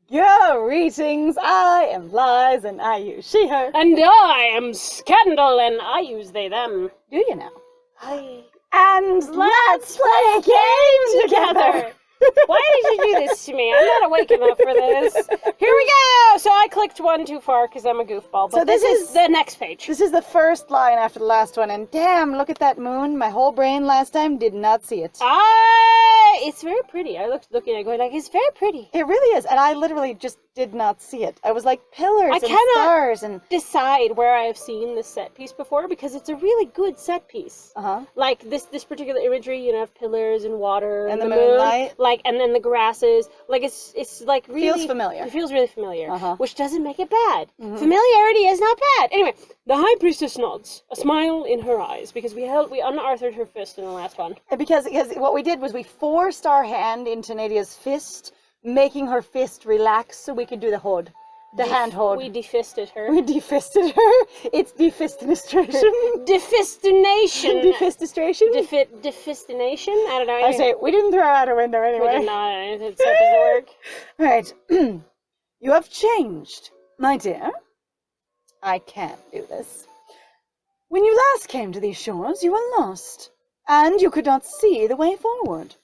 Greetings, I am Lies and I use she, her. And I am Scandal and I use they, them. Do you now? And let's play a game together. Why did you do this to me? I'm not awake enough for this. Here we go! So I clicked one too far because I'm a goofball, but So this is the next page. This is the first line after the last one, and damn, look at that moon. My whole brain last time did not see it. It's very pretty. I looked looking at it going like, it's very pretty. It really is, and I literally just did not see it. I was like pillars and stars and... decide where I have seen this set piece before because it's a really good set piece. Like this particular imagery, you know, of pillars and water and the moonlight. Moon, like, and then the grasses. Like it's like really feels familiar. It feels really familiar, which doesn't make it bad. Familiarity is not bad. Anyway, the High Priestess nods, a smile in her eyes because we unarthed her fist in the last one. Because what we did was we forced our hand into Nadia's fist, making her fist relax so we could do the hold. The hand hold. We defisted her. We defisted her. It's defistination. Defistination. Defistination? Defistination? I don't know. I say, we didn't throw her out a window anyway. We did not. It doesn't work. Right. You have changed, my dear. I can't do this. When you last came to these shores, you were lost, and you could not see the way forward.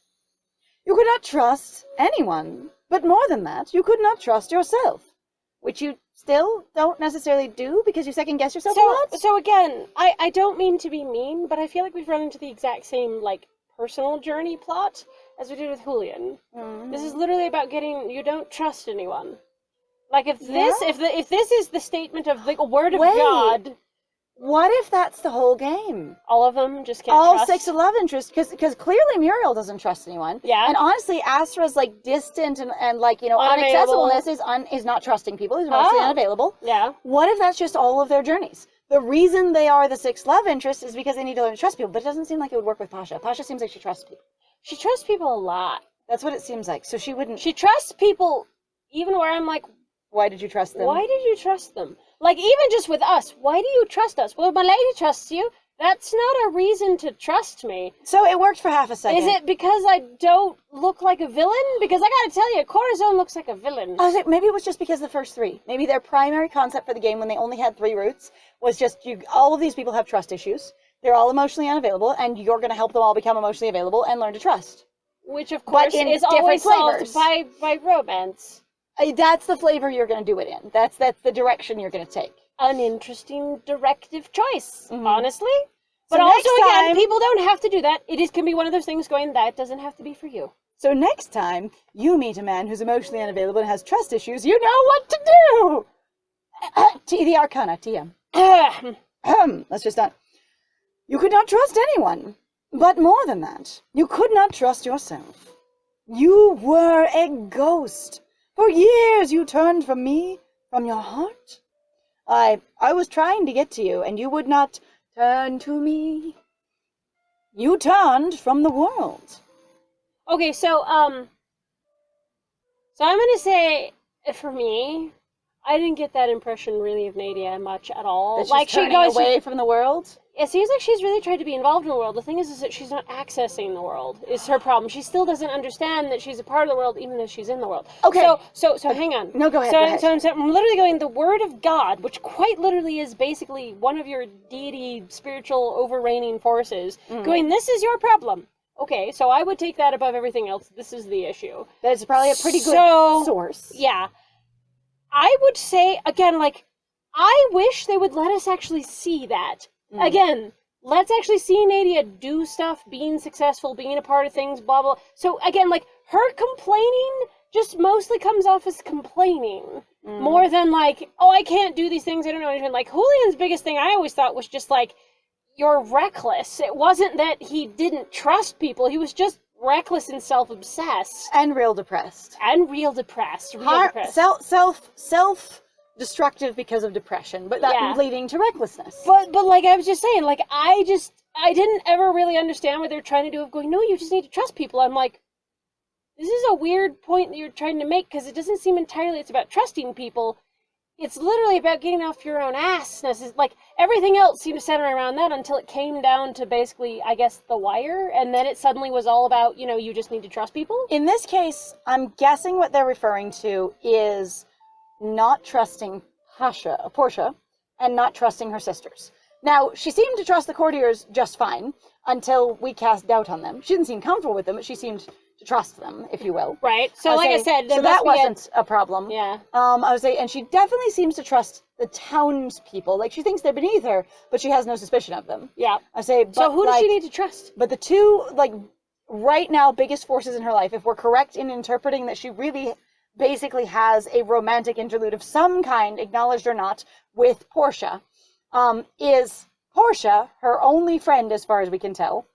You could not trust anyone, but more than that, you could not trust yourself, which you still don't necessarily do because you second-guess yourself a lot. So again, I don't mean to be mean, but I feel like we've run into the exact same, like, personal journey plot as we did with Julian. This is literally about you don't trust anyone. Like, if this is the statement of the word of God... What if that's the whole game? All of them just can't trust? All 6 of love interests, because clearly Muriel doesn't trust anyone. Yeah. And honestly, Astra's, like, distant and like, you know, unaccessibleness is not trusting people. He's mostly unavailable. Yeah. What if that's just all of their journeys? The reason they are the 6 love interests is because they need to learn to trust people, but it doesn't seem like it would work with Pasha. Pasha seems like she trusts people. She trusts people a lot. That's what it seems like. So she wouldn't... She trusts people even where I'm like... Why did you trust them? Why did you trust them? Like, even just with us, why do you trust us? Well, my lady trusts you. That's not a reason to trust me. So it worked for half a second. Is it because I don't look like a villain? Because I gotta tell you, Corazon looks like a villain. I was like, maybe it was just because of the first 3. Maybe their primary concept for the game when they only had 3 roots was just, all of these people have trust issues. They're all emotionally unavailable, and you're going to help them all become emotionally available and learn to trust. Which, of course, is always solved by romance. That's the flavor you're going to do it in. That's the direction you're going to take. An interesting directive choice, honestly. But so also, again, people don't have to do that. It can be one of those things going, that doesn't have to be for you. So next time you meet a man who's emotionally unavailable and has trust issues, you know what to do! The Arcana, TM. Let's just not. You could not trust anyone. But more than that, you could not trust yourself. You were a ghost. For years you turned from me, from your heart. I was trying to get to you, and you would not turn to me. You turned from the world. Okay, so I'm gonna say, for me, I didn't get that impression really of Nadia much at all. That she's like turning away from the world? It seems like she's really tried to be involved in the world. The thing is that she's not accessing the world, is her problem. She still doesn't understand that she's a part of the world, even though she's in the world. Okay. So hang on. No, go ahead. So I'm literally going, the word of God, which quite literally is basically one of your deity, spiritual, overreigning forces, going, this is your problem. Okay, so I would take that above everything else. This is the issue. That's probably a pretty good source. Yeah. I would say, again, like, I wish they would let us actually see that. Again, let's actually see Nadia do stuff, being successful, being a part of things, blah, blah. So, again, like, her complaining just mostly comes off as complaining. More than, like, oh, I can't do these things, I don't know anything. Like, Julian's biggest thing I always thought was just, like, you're reckless. It wasn't that he didn't trust people, he was just reckless and self-obsessed. And real depressed. Self-destructive because of depression, but that leading to recklessness. But like I was just saying, like, I didn't ever really understand what they're trying to do of going, no, you just need to trust people. I'm like, this is a weird point that you're trying to make, because it doesn't seem entirely it's about trusting people. it's literally about getting off your own ass. Like, everything else seemed to center around that until it came down to basically, I guess, The Wire, and then it suddenly was all about, you just need to trust people. In this case, I'm guessing what they're referring to is not trusting Portia, and not trusting her sisters. Now, she seemed to trust the courtiers just fine until we cast doubt on them. She didn't seem comfortable with them, but she seemed to trust them, if you will. Right. So, I said, so that wasn't a problem. Yeah. I would say, and she definitely seems to trust the townspeople. Like, she thinks they're beneath her, but she has no suspicion of them. Yeah. I say, but so who does she need to trust? But the two, right now, biggest forces in her life, if we're correct in interpreting that she really basically has a romantic interlude of some kind, acknowledged or not, with Portia, is Portia, her only friend as far as we can tell,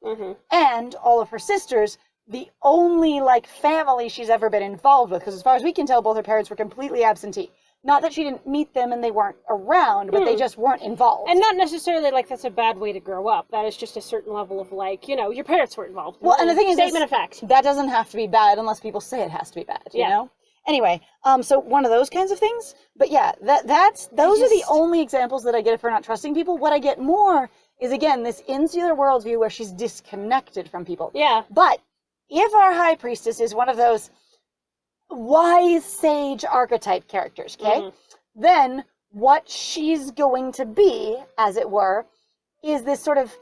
and all of her sisters, the only, family she's ever been involved with, because as far as we can tell, both her parents were completely absentee. Not that she didn't meet them and they weren't around, but they just weren't involved. And not necessarily that's a bad way to grow up. That is just a certain level of your parents were involved. Well, and the thing is, statement of fact. That doesn't have to be bad unless people say it has to be bad, you know? Anyway, so one of those kinds of things. But yeah, those are the only examples that I get of her not trusting people. What I get more is, again, this insular worldview where she's disconnected from people. Yeah. But if our high priestess is one of those wise sage archetype characters, okay, then what she's going to be, as it were, is this sort of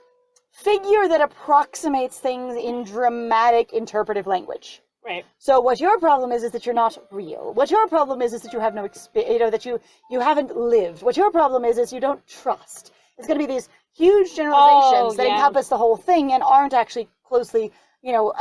figure that approximates things in dramatic interpretive language. Right. So what your problem is that you're not real. What your problem is that you have no experience, that you haven't lived. What your problem is you don't trust. It's going to be these huge generalizations that encompass the whole thing and aren't actually closely,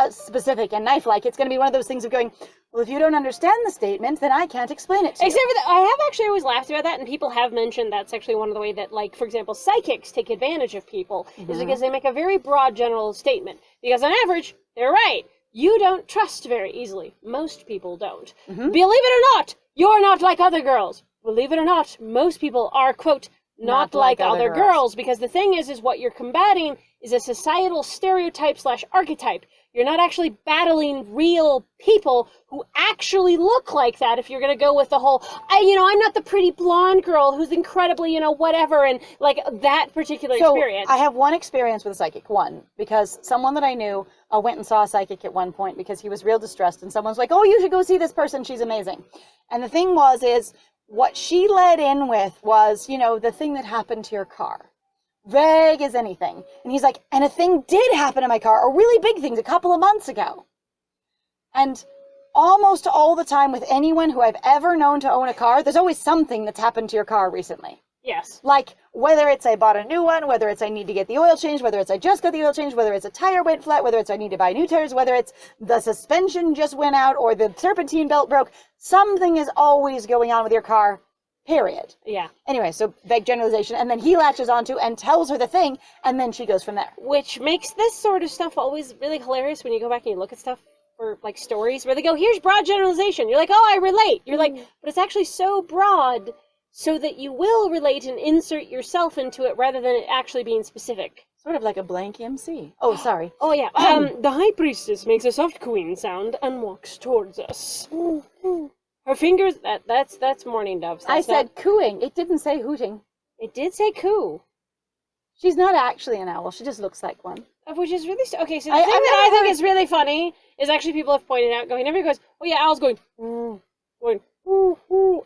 specific and knife-like. It's going to be one of those things of going, well, if you don't understand the statement, then I can't explain it to you. Except for that, I have actually always laughed about that, and people have mentioned that's actually one of the way that, for example, psychics take advantage of people, is because they make a very broad general statement. Because on average, they're right. You don't trust very easily. Most people don't. Believe it or not, you're not like other girls. Believe it or not, most people are, quote, not like other girls. Because the thing is what you're combating is a societal stereotype / archetype. You're not actually battling real people who actually look like that if you're going to go with the whole, I'm not the pretty blonde girl who's incredibly, whatever, and that particular experience. I have one experience with a psychic, because someone that I knew went and saw a psychic at one point because he was real distressed, and someone's like, oh, you should go see this person, she's amazing. And the thing is what she led in with was, the thing that happened to your car. Vague as anything. And he's like, and a thing did happen to my car, a really big thing, a couple of months ago. And almost all the time with anyone who I've ever known to own a car, there's always something that's happened to your car recently. Yes. Like, whether it's I bought a new one, whether it's I need to get the oil changed, whether it's I just got the oil changed, whether it's a tire went flat, whether it's I need to buy new tires, whether it's the suspension just went out or the serpentine belt broke, something is always going on with your car. Period. Yeah. Anyway, so vague generalization, and then he latches onto and tells her the thing, and then she goes from there. Which makes this sort of stuff always really hilarious when you go back and you look at stuff for, stories where they go, here's broad generalization. You're like, oh, I relate. You're like, but it's actually so broad so that you will relate and insert yourself into it rather than it actually being specific. Sort of like a blank MC. Oh, sorry. Oh, yeah. The high priestess makes a soft cooing sound and walks towards us. Her fingers, that's mourning doves. I said cooing. It didn't say hooting. It did say coo. She's not actually an owl. She just looks like one. Which is really... Okay, so the thing that I think is really funny is actually people have pointed out, everybody goes, oh yeah, owls going, going,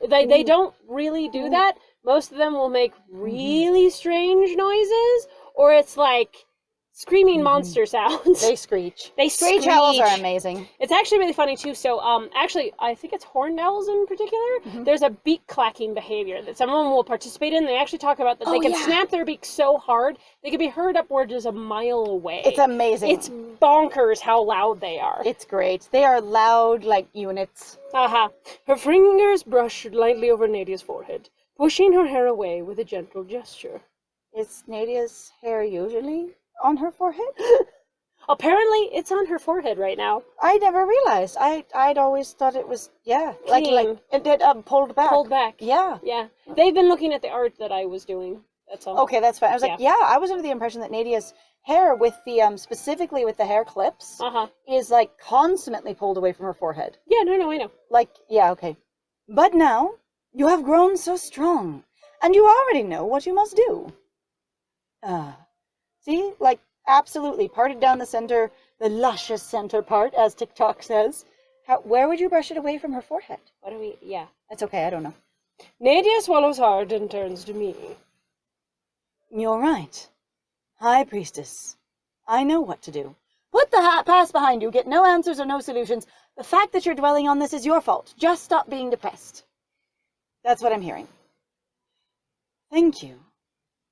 They don't really do that. Most of them will make really strange noises, or it's like screaming monster sounds. They screech. They screech. Owls are amazing. It's actually really funny too. So, actually, I think it's horned owls in particular. There's a beak clacking behavior that some of them will participate in. They actually talk about that they can snap their beak so hard they can be heard upwards as a mile away. It's amazing. It's bonkers how loud they are. It's great. They are loud like units. Her fingers brushed lightly over Nadia's forehead, pushing her hair away with a gentle gesture. Is Nadia's hair usually on her forehead? Apparently, it's on her forehead right now. I never realized. I'd always thought it was, like it did pulled back. Pulled back. Yeah. Yeah. They've been looking at the art that I was doing. That's all. Okay, that's fine. I was like, I was under the impression that Nadia's hair with the, specifically with the hair clips, is like consummately pulled away from her forehead. Yeah, no, I know. Like, yeah, okay. But now, You have grown so strong, and you already know what you must do. See? Like, absolutely, parted down the center, the luscious center part, as TikTok says. Where would you brush it away from her forehead? Yeah. That's okay, I don't know. Nadia swallows hard and turns to me. You're right. High Priestess, I know what to do. Put the past behind you, get no answers or no solutions. The fact that you're dwelling on this is your fault. Just stop being depressed. That's what I'm hearing. Thank you.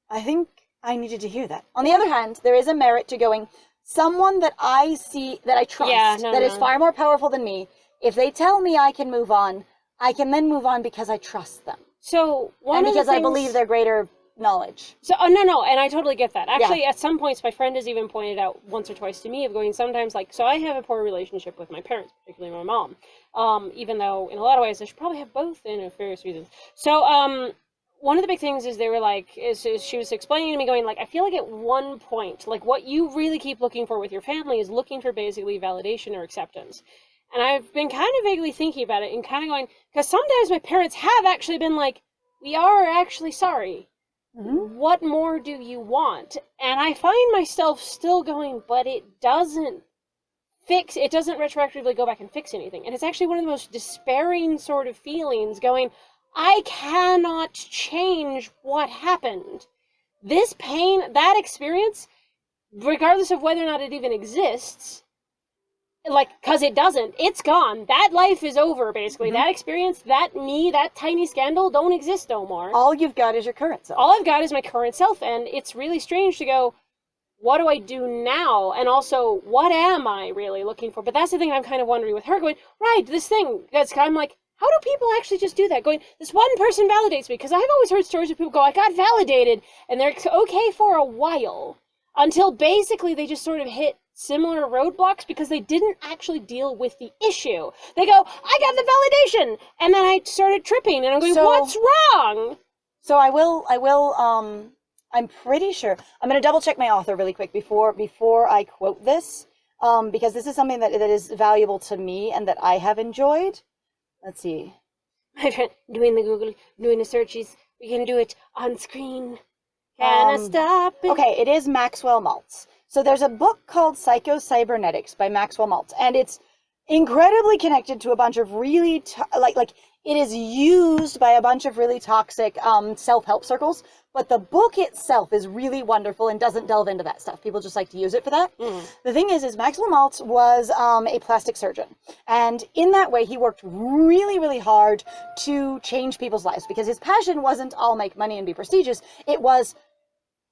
I think I needed to hear that. On the other hand, there is a merit to going, someone that I see, that I trust, is far more powerful than me, if they tell me I can move on, I can then move on because I trust them. So, because I believe their greater knowledge. So, no, and I totally get that. Actually, at some points, my friend has even pointed out once or twice to me of going sometimes, like, so I have a poor relationship with my parents, particularly my mom, even though in a lot of ways I should probably have both in various reasons. So, one of the big things is they were like, is she was explaining to me going like, I feel like at one point, like what you really keep looking for with your family is looking for basically validation or acceptance. And I've been kind of vaguely thinking about it and kind of going, because sometimes my parents have actually been like, we are actually sorry. Mm-hmm. What more do you want? And I find myself still going, but it doesn't retroactively go back and fix anything. And it's actually one of the most despairing sort of feelings going, I cannot change what happened. This pain, that experience, regardless of whether or not it even exists, like, because it doesn't, it's gone. That life is over, basically. Mm-hmm. That experience, that me, that tiny scandal don't exist no more. All you've got is your current self. All I've got is my current self, and it's really strange to go, what do I do now? And also, what am I really looking for? But that's the thing I'm kind of wondering with her, going, right, this thing, I'm like, how do people actually just do that? Going, this one person validates me, because I've always heard stories of people go, I got validated, and they're okay for a while, until basically they just sort of hit similar roadblocks because they didn't actually deal with the issue. They go, I got the validation, and then I started tripping, and I'm going, what's wrong? So I'm pretty sure, I'm going to double check my author really quick before I quote this, because this is something that is valuable to me and that I have enjoyed. Let's see. My friend, doing the Google, doing the searches, we can do it on screen. Can I stop it? Okay, it is Maxwell Maltz. So there's a book called Psycho-Cybernetics by Maxwell Maltz, and it's incredibly connected to a bunch of really, it is used by a bunch of really toxic self-help circles, but the book itself is really wonderful and doesn't delve into that stuff. People just like to use it for that. Mm. The thing is Maxwell Maltz was a plastic surgeon, and in that way he worked really, really hard to change people's lives, because his passion wasn't I'll make money and be prestigious. It was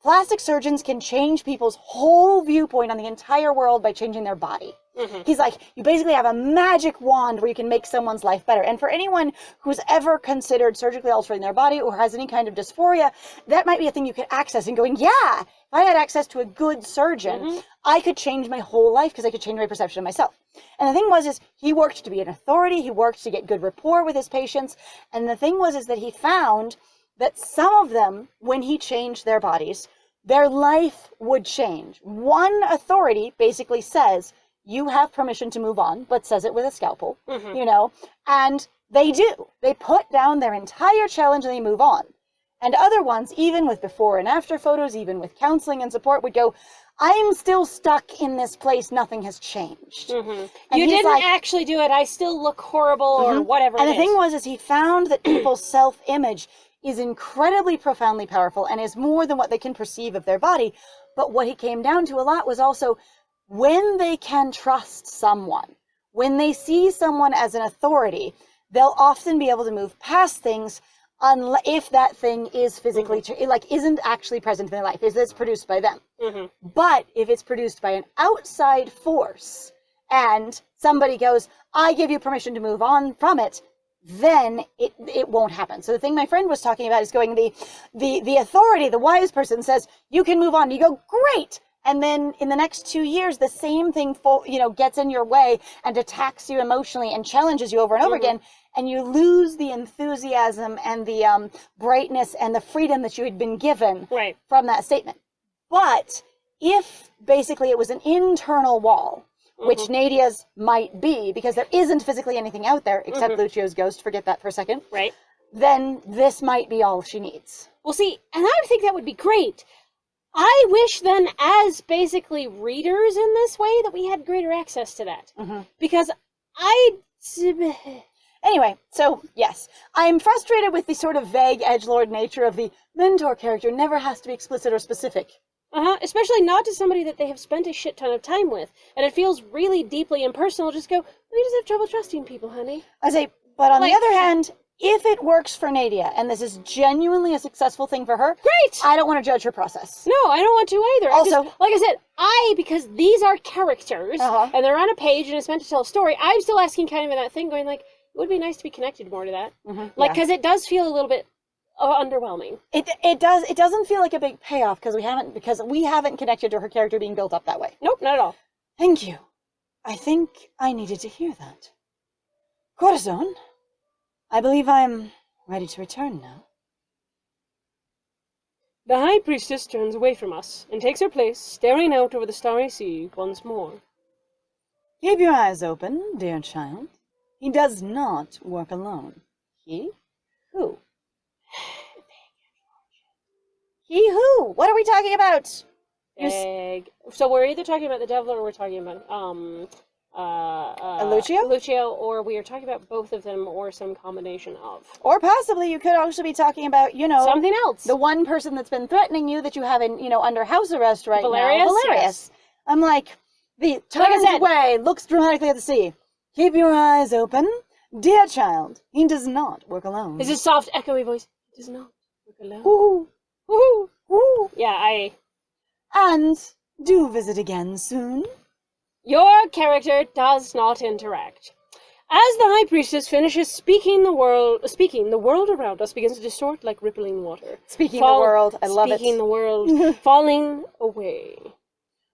plastic surgeons can change people's whole viewpoint on the entire world by changing their body. Mm-hmm. He's like, you basically have a magic wand where you can make someone's life better. And for anyone who's ever considered surgically altering their body or has any kind of dysphoria, that might be a thing you could access and going, yeah, if I had access to a good surgeon, mm-hmm. I could change my whole life because I could change my perception of myself. And the thing was he worked to be an authority. He worked to get good rapport with his patients. And the thing was that he found that some of them, when he changed their bodies, their life would change. One authority basically says, you have permission to move on, but says it with a scalpel, mm-hmm. And they do. They put down their entire challenge and they move on. And other ones, even with before and after photos, even with counseling and support, would go, I'm still stuck in this place, nothing has changed. Mm-hmm. You didn't actually do it, I still look horrible, mm-hmm. or whatever And the thing was he found that people's self-image is incredibly profoundly powerful and is more than what they can perceive of their body. But what he came down to a lot was also when they can trust someone, when they see someone as an authority, they'll often be able to move past things if that thing is physically, mm-hmm. Isn't actually present in their life, is it's produced by them. Mm-hmm. But if it's produced by an outside force and somebody goes, I give you permission to move on from it, then it won't happen. So the thing my friend was talking about is going, the authority, the wise person says, you can move on. You go, great. And then in the next 2 years, the same thing, gets in your way and attacks you emotionally and challenges you over and over mm-hmm. again. And you lose the enthusiasm and the brightness and the freedom that you had been given from that statement. But if basically it was an internal wall, mm-hmm. which Nadia's might be, because there isn't physically anything out there except mm-hmm. Lucio's ghost, forget that for a second. Right. then this might be all she needs. Well, see, and I think that would be great. I wish then, as basically readers in this way, that we had greater access to that. Because Anyway, so, yes. I'm frustrated with the sort of vague edgelord nature of the mentor character never has to be explicit or specific. Especially not to somebody that they have spent a shit ton of time with. And it feels really deeply impersonal. Just go, we just have trouble trusting people, honey. I say, but on the other hand, if it works for Nadia, and this is genuinely a successful thing for her, great! I don't want to judge her process. No, I don't want to either. Also, like I said, because these are characters, and they're on a page, and it's meant to tell a story, I'm still asking kind of in that thing, going like, it would be nice to be connected more to that. Because it does feel a little bit underwhelming. It does. It doesn't feel like a big payoff because we haven't connected to her character being built up that way. Nope, not at all. Thank you. I think I needed to hear that. Corazon, I believe I'm ready to return now. The High Priestess turns away from us and takes her place, staring out over the starry sea once more. Keep your eyes open, dear child. He does not work alone. He? Who? He who? What are we talking about? So we're either talking about the devil or we're talking about Lucio? Lucio, or we are talking about both of them or some combination of. Or possibly you could also be talking about, something else. The one person that's been threatening you that you have in, under house arrest right Valerius? now. Valerius. Yes. I'm like, turns away, looks dramatically at the sea. Keep your eyes open. Dear child, he does not work alone. Is his soft, echoey voice? He does not work alone. Ooh. Woohoo! Ooh. Yeah, And do visit again soon. Your character does not interact. As the High Priestess finishes speaking, the world around us begins to distort like rippling water. Speaking the world, I love it. Speaking the world, falling away.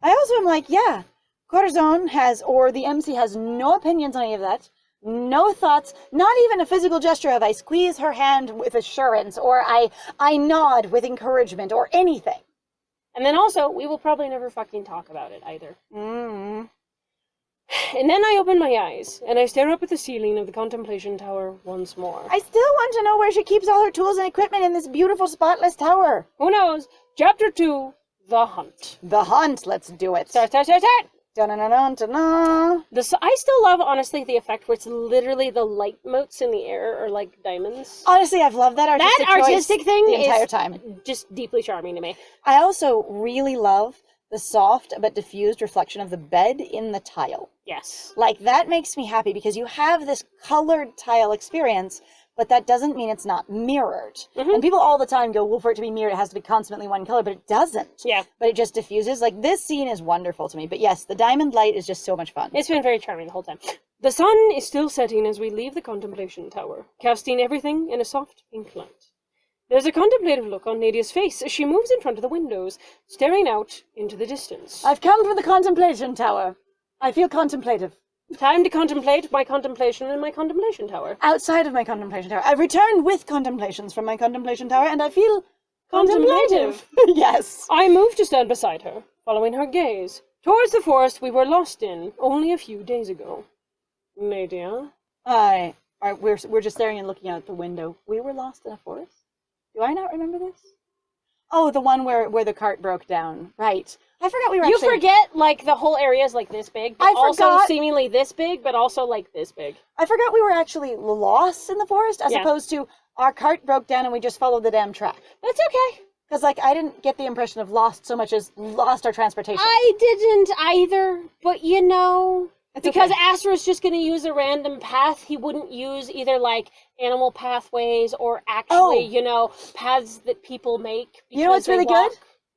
I also am like, yeah, Corazon or the MC has no opinions on any of that. No thoughts, not even a physical gesture of I squeeze her hand with assurance, or I nod with encouragement, or anything. And then also, we will probably never fucking talk about it either. Mm-hmm. And then I open my eyes, and I stare up at the ceiling of the contemplation tower once more. I still want to know where she keeps all her tools and equipment in this beautiful spotless tower. Who knows? Chapter 2, The Hunt. The Hunt, let's do it. Start. Da-na-na-na-na-na. I still love, honestly, the effect where it's literally the light motes in the air are like diamonds. Honestly, I've loved that artistic thing the entire time. Just deeply charming to me. I also really love the soft but diffused reflection of the bed in the tile. Yes. Like, that makes me happy because you have this colored tile experience, but that doesn't mean it's not mirrored. And people all the time go, well, for it to be mirrored, it has to be constantly one color, but it doesn't. Yeah. But it just diffuses. Like, this scene is wonderful to me. But yes, the diamond light is just so much fun. It's been very charming the whole time. The sun is still setting as we leave the contemplation tower, casting everything in a soft pink light. There's a contemplative look on Nadia's face as she moves in front of the windows, staring out into the distance. I've come from the contemplation tower. I feel contemplative. Time to contemplate my contemplation in my contemplation tower. Outside of my contemplation tower. I've returned with contemplations from my contemplation tower, and I feel contemplative. Yes. I move to stand beside her, following her gaze, towards the forest we were lost in only a few days ago. Nadia? We're just staring and looking out the window. We were lost in a forest? Do I not remember this? Oh, the one where the cart broke down. Right. I forgot we were You forget, like, the whole area is, like, this big, but also seemingly this big, but also, like, this big. I forgot we were actually lost in the forest, as opposed to our cart broke down and we just followed the damn track. That's okay. Because, like, I didn't get the impression of lost so much as lost our transportation. I didn't either, but It's because okay. Astra's just going to use a random path, he wouldn't use either, like, animal pathways or actually, paths that people make. You know what's really good?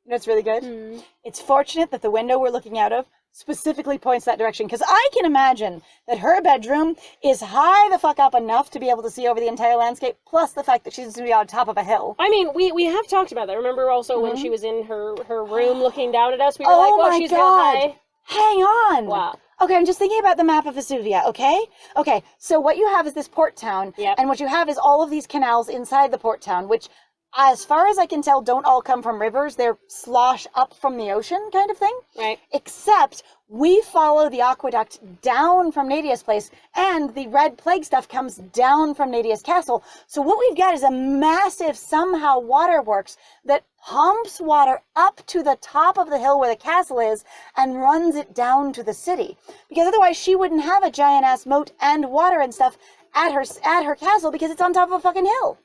You know what's really good? Hmm. It's fortunate that the window we're looking out of specifically points that direction, because I can imagine that her bedroom is high the fuck up enough to be able to see over the entire landscape, plus the fact that she's going to be on top of a hill. I mean, we have talked about that. Remember also when she was in her room looking down at us, we were like, oh, she's real high. Hang on. Wow. Okay, I'm just thinking about the map of Vesuvia, okay? Okay, so what you have is this port town, Yep. and what you have is all of these canals inside the port town, which as far as I can tell, don't all come from rivers. They're slosh up from the ocean kind of thing. Right. Except we follow the aqueduct down from Nadia's place, and the red plague stuff comes down from Nadia's castle. So what we've got is a massive, somehow, waterworks that pumps water up to the top of the hill where the castle is and runs it down to the city. Because otherwise she wouldn't have a giant-ass moat and water and stuff at her castle because it's on top of a fucking hill.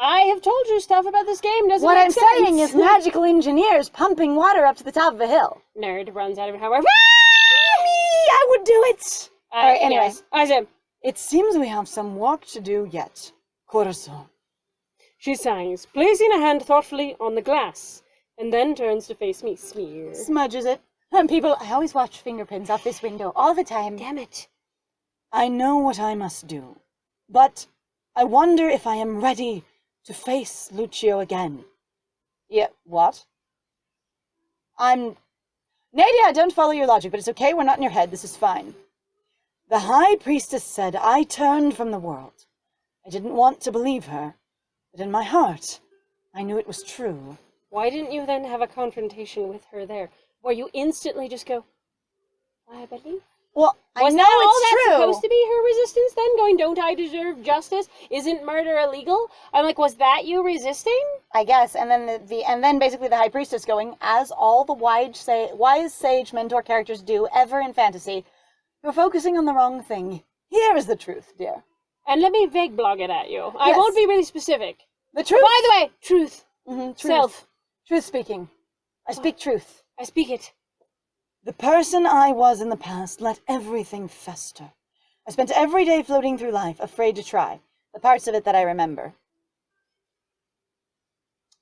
I have told you stuff about this game. Doesn't What make I'm sense. saying is magical engineers pumping water up to the top of a hill. Nerd runs out of it. However, Me, I would do it. All right, anyway. Yes. Isaac. It seems we have some work to do yet. Corazon. She sighs, placing a hand thoughtfully on the glass, and then turns to face me. Smear. Smudges it. And people, I always watch fingerprints off this window all the time. Damn it. I know what I must do, but I wonder if I am ready to face Lucio again. Yeah, what? Nadia, I don't follow your logic, but it's okay, we're not in your head, this is fine. The High Priestess said I turned from the world. I didn't want to believe her, but in my heart, I knew it was true. Why didn't you then have a confrontation with her there, where you instantly just go, I believe? Well, I Was know that all it's that's true. supposed to be her resistance then? Going, don't I deserve justice? Isn't murder illegal? I'm like, was that you resisting? I guess, and then and then basically the High Priestess going, as all the wise sage mentor characters do ever in fantasy, you're focusing on the wrong thing. Here is the truth, dear. And let me vague blog it at you. I Yes. won't be really specific. The truth. By the way, truth. Truth. Self. Truth speaking. I speak truth. I speak it. The person I was in the past let everything fester. I spent every day floating through life, afraid to try. The parts of it that I remember.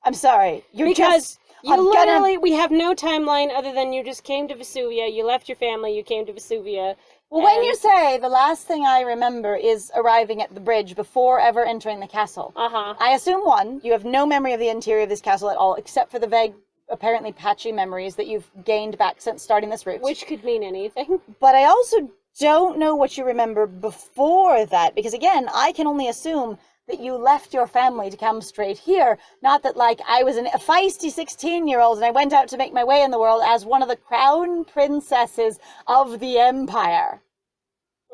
I'm sorry. Because you I'm gonna- literally, we have no timeline other than you just came to Vesuvia, you left your family, you came to Vesuvia. Well, when you say the last thing I remember is arriving at the bridge before ever entering the castle, I assume, one, you have no memory of the interior of this castle at all, except for the vague, apparently patchy memories that you've gained back since starting this route. Which could mean anything. But I also don't know what you remember before that, because again, I can only assume that you left your family to come straight here. Not that, like, I was a feisty 16-year-old and I went out to make my way in the world as one of the crown princesses of the Empire.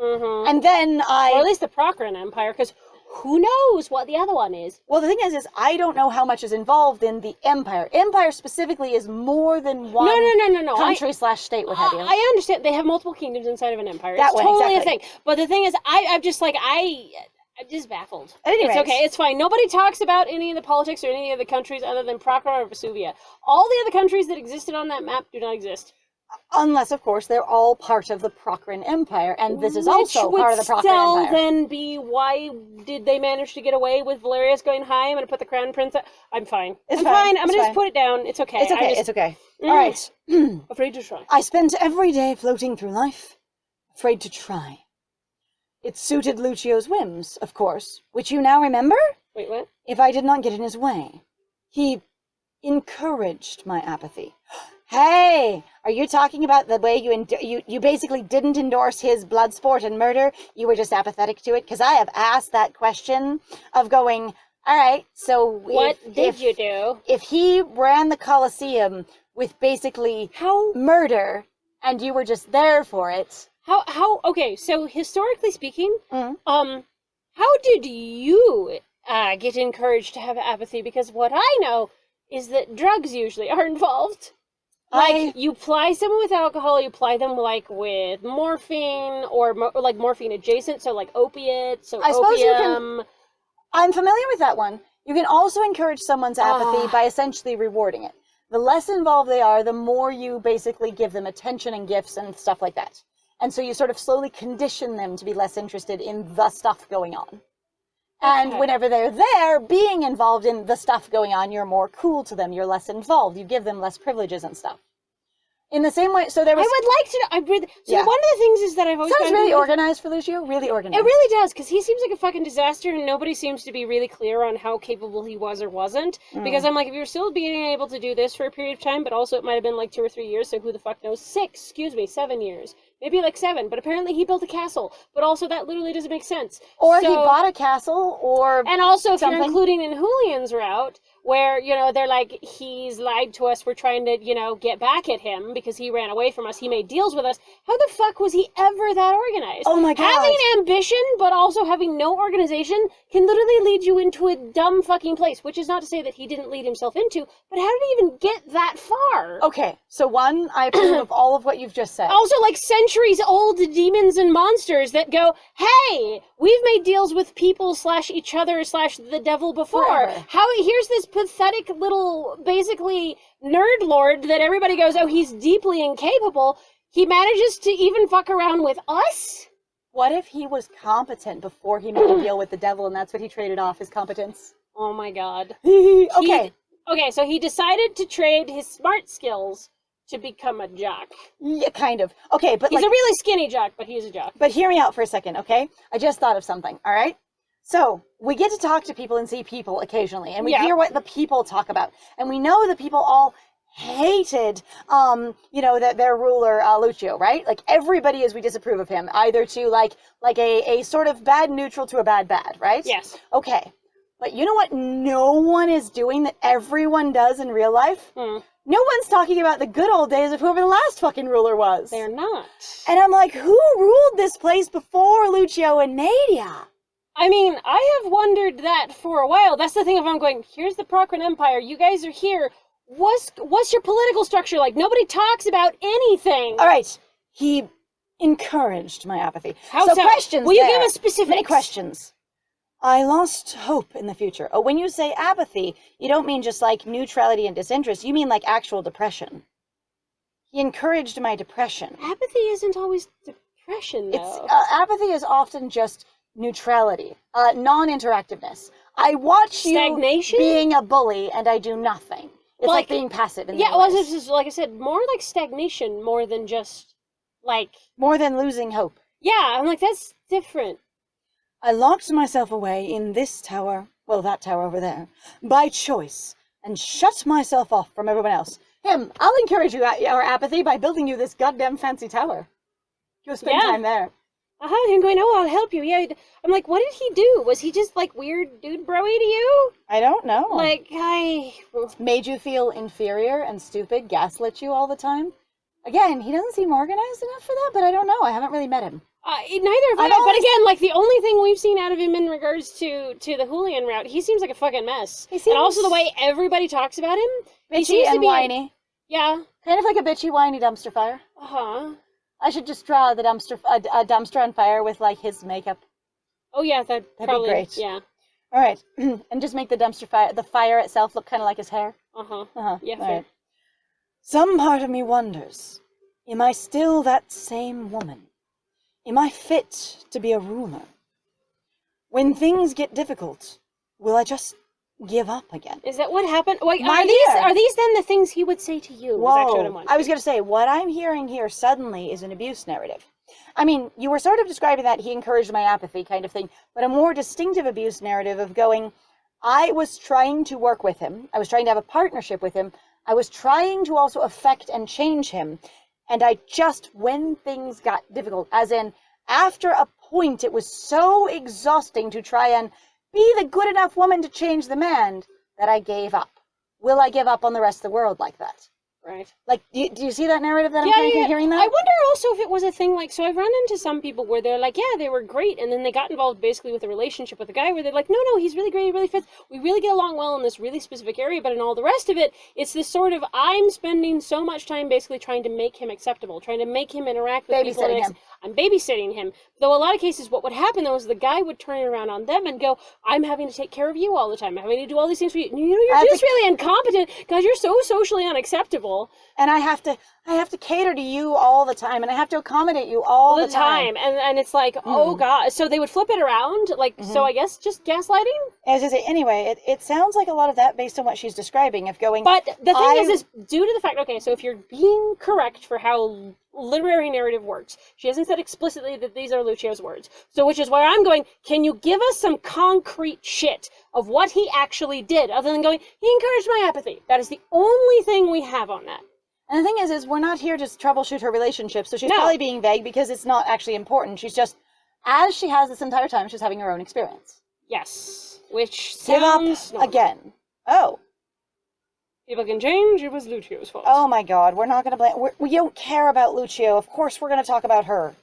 Mm-hmm. And then Or at least the Prochran Empire, because who knows what the other one is. Well, the thing is I don't know how much is involved in the Empire. Empire specifically is more than one No. country/state, what have you. I understand. They have multiple kingdoms inside of an empire. That It's way, totally exactly. a thing. But the thing is, I'm just like, I'm just baffled. Anyways. It's okay. It's fine. Nobody talks about any of the politics or any of the countries other than Prochran or Vesuvia. All the other countries that existed on that map do not exist. Unless, of course, they're all part of the Prochran Empire, and this is also Which part of the would Prochran still Empire. then be, why did they manage to get away with Valerius going, hi, I'm going to put the crown prince up? I'm fine. I'm fine. I'm going to just put it down. It's okay. It's okay, I'm just it's okay. All right. afraid to try. I spent every day floating through life, afraid to try. It suited Lucio's whims, of course, which you now remember? Wait, what? If I did not get in his way. He encouraged my apathy. Hey, are you talking about the way you basically didn't endorse his blood sport and murder? You were just apathetic to it? Because I have asked that question of going, all right, so What did you do? if he ran the Colosseum with basically murder and you were just there for it. Okay, so historically speaking, Mhm. how did you get encouraged to have apathy? Because what I know is that drugs usually are involved. Like, you ply someone with alcohol, you ply them, like, with morphine, or like, morphine adjacent, so, like, opiates, so I suppose you opium. I'm familiar with that one. You can also encourage someone's apathy by essentially rewarding it. The less involved they are, the more you basically give them attention and gifts and stuff like that. And so you sort of slowly condition them to be less interested in the stuff going on. And whenever they're there, being involved in the stuff going on, you're more cool to them, you're less involved, you give them less privileges and stuff. In the same way, so there was... I would like to know. Yeah. One of the things is that I've always Sounds found really organized for Lucio. Really organized. It really does, because he seems like a fucking disaster, and nobody seems to be really clear on how capable he was or wasn't. Because I'm like, if you're still being able to do this for a period of time, but also it might have been like 2 or 3 years, so who the fuck knows? 7 years. Maybe like 7, but apparently he built a castle. But also that literally doesn't make sense. Or he bought a castle, or And also, if something. you're including in Julian's route, where, you know, they're like, he's lied to us, we're trying to, you know, get back at him because he ran away from us, he made deals with us. How the fuck was he ever that organized? Oh my God. Having ambition, but also having no organization, can literally lead you into a dumb fucking place, which is not to say that he didn't lead himself into, but how did he even get that far? Okay, so one, I approve of all of what you've just said. Also, like, centuries-old demons and monsters that go, hey, we've made deals with people / each other / the devil before. Forever. Here's this pathetic little, basically, nerd lord that everybody goes, oh, he's deeply incapable. He manages to even fuck around with us? What if he was competent before he made a deal with the devil, and that's what he traded off, his competence? Oh my god. Okay. Okay, so he decided to trade his smart skills to become a jock. Yeah, kind of. Okay, but He's a really skinny jock, but he's a jock. But hear me out for a second, okay? I just thought of something, all right? So, we get to talk to people and see people occasionally, and we hear what the people talk about. And we know the people all hated, you know, that their ruler, Lucio, right? Like, everybody, as we disapprove of him, either to, like a sort of bad neutral to a bad, right? Yes. Okay. But you know what no one is doing that everyone does in real life? No one's talking about the good old days of whoever the last fucking ruler was. They're not. And I'm like, who ruled this place before Lucio and Nadia? I mean, I have wondered that for a while. That's the thing if I'm going, here's the Procrine Empire, you guys are here. What's your political structure like? Nobody talks about anything. All right. He encouraged my apathy. How so? So? Questions Will you there. give us specifics? Many questions. I lost hope in the future. Oh, when you say apathy, you don't mean just like neutrality and disinterest. You mean like actual depression. He encouraged my depression. Apathy isn't always depression, though. Apathy is often just neutrality, non-interactiveness. I watch Stagnation? you being a bully and I do nothing. It's like being passive in well, it's just, like I said, more like stagnation more than just, like... More than losing hope. Yeah, I'm like, that's different. I locked myself away in this tower, well, that tower over there, by choice, and shut myself off from everyone else. I'll encourage your apathy by building you this goddamn fancy tower. You'll spend time there. I'm going, oh, I'll help you. Yeah, I'm like, what did he do? Was he just, like, weird dude bro-y to you? I don't know. Like, Made you feel inferior and stupid, gaslit you all the time? Again, he doesn't seem organized enough for that, but I don't know. I haven't really met him. Neither have I. But again, like, the only thing we've seen out of him in regards to the Julian route, he seems like a fucking mess. And also the way everybody talks about him. Bitchy and whiny. Yeah. Kind of like a bitchy, whiny dumpster fire. Uh-huh. I should just draw a dumpster on fire with, like, his makeup. Oh, yeah, that'd probably, be great. Yeah. All right. And just make the fire itself look kind of like his hair. Uh-huh. All Yeah, fair. right. Some part of me wonders, am I still that same woman? Am I fit to be a ruler? When things get difficult, will I just give up again? Is that what happened? Wait, dear. Are these then the things he would say to you? Whoa. Is actually what I'm wondering. I was going to say, what I'm hearing here suddenly is an abuse narrative. I mean, you were sort of describing that he encouraged my apathy kind of thing, but a more distinctive abuse narrative of going, I was trying to work with him. I was trying to have a partnership with him. I was trying to also affect and change him. And I just, when things got difficult, as in, after a point, it was so exhausting to try and be the good enough woman to change the man that I gave up. Will I give up on the rest of the world like that? Right. Like, do you see that narrative that I'm kind of hearing that? I wonder also if it was a thing, like, so I've run into some people where they're like, yeah, they were great, and then they got involved basically with a relationship with a guy where they're like, no, he's really great, he really fits, we really get along well in this really specific area, but in all the rest of it, it's this sort of, I'm spending so much time basically trying to make him acceptable, trying to make him interact with people. Babysitting him. I'm babysitting him. Though a lot of cases, what would happen, though, is the guy would turn it around on them and go, I'm having to take care of you all the time. I'm having to do all these things for you. You know, you're just really incompetent because you're so socially unacceptable. asshole. And I have to cater to you all the time, and I have to accommodate you all the time. And it's like, oh god. So they would flip it around, like, so I guess just gaslighting? As I say, anyway, it sounds like a lot of that based on what she's describing, of going... But the thing is due to the fact, okay, so if you're being correct for how literary narrative works, she hasn't said explicitly that these are Lucio's words. So which is why I'm going, can you give us some concrete shit of what he actually did, other than going, he encouraged my apathy. That is the only thing we have on that. And the thing is we're not here to troubleshoot her relationship, so she's probably being vague because it's not actually important. She's just, as she has this entire time, she's having her own experience. Yes. Which Give sounds... up again. Oh. People can change, it was Lucio's fault. Oh my god, we're not going to blame... We don't care about Lucio. Of course we're going to talk about her.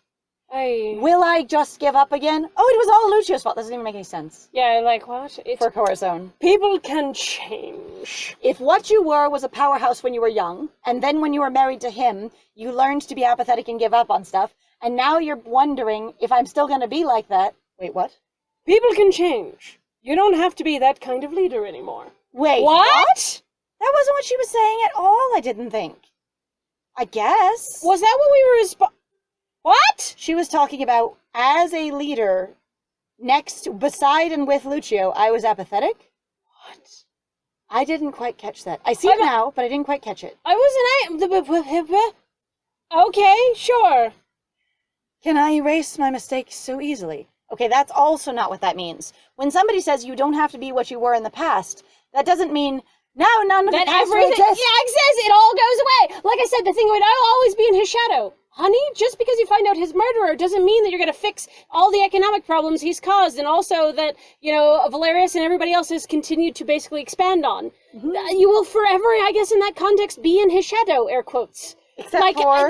Will I just give up again? Oh, it was all Lucio's fault. Doesn't even make any sense. Yeah, like, what? For Corazon. People can change. If what you were was a powerhouse when you were young, and then when you were married to him, you learned to be apathetic and give up on stuff, and now you're wondering if I'm still going to be like that. Wait, what? People can change. You don't have to be that kind of leader anymore. Wait, what? That wasn't what she was saying at all, I didn't think. I guess. Was that what we were What? She was talking about, as a leader, beside and with Lucio, I was apathetic? What? I didn't quite catch that. I see it now, but I didn't quite catch it. Okay, sure. Can I erase my mistakes so easily? Okay, that's also not what that means. When somebody says you don't have to be what you were in the past, that doesn't mean now none of the past will exist. Yeah, it says it all goes away. Like I said, the thing would always be in his shadow. Honey, just because you find out his murderer doesn't mean that you're going to fix all the economic problems he's caused, and also that, you know, Valerius and everybody else has continued to basically expand on. You will forever, I guess, in that context, be in his shadow, air quotes. Except like, for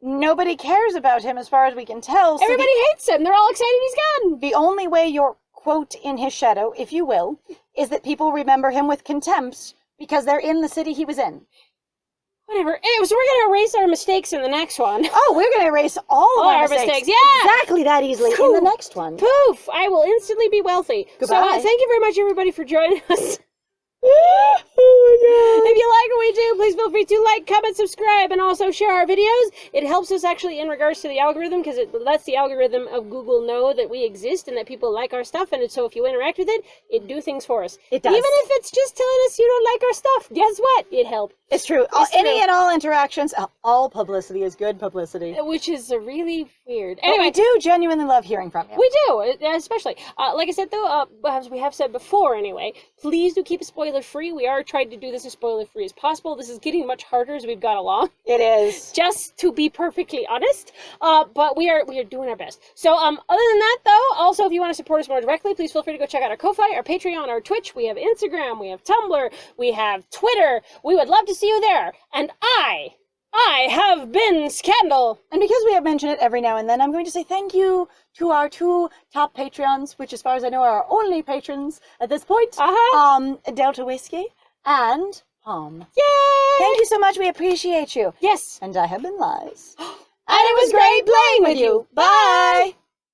nobody cares about him as far as we can tell. So everybody hates him. They're all excited he's gone. The only way you're, quote, in his shadow, if you will, is that people remember him with contempt because they're in the city he was in. Whatever. Anyway, so we're going to erase our mistakes in the next one. Oh, we're going to erase all of our mistakes. Yeah. Exactly that easily in the next one. Poof. I will instantly be wealthy. Goodbye. So thank you very much, everybody, for joining us. Oh my God. If you like what we do, please feel free to like, comment, subscribe, and also share our videos. It helps us actually in regards to the algorithm, because it lets the algorithm of Google know that we exist and that people like our stuff. And so if you interact with it, it do things for us. It does. Even if it's just telling us you don't like our stuff, guess what? It helps. It's true. Any and all interactions, all publicity is good publicity. Which is really weird. Anyway, we do genuinely love hearing from you. We do, especially. Like I said, though, as we have said before anyway, please do keep it spoiler-free. We are trying to do this as spoiler-free as possible. This is getting much harder as we've got along. It is. Just to be perfectly honest. But we are doing our best. So, other than that, though, also, if you want to support us more directly, please feel free to go check out our Ko-Fi, our Patreon, our Twitch. We have Instagram, we have Tumblr, we have Twitter. We would love to see you there. And I have been Scandal. And because we have mentioned it every now and then, I'm going to say thank you to our 2 top Patreons, which as far as I know are our only patrons at this point. Delta Whiskey and Palm. Yay! Thank you so much. We appreciate you. Yes. And I have been Lies. And it was great playing with you. Bye.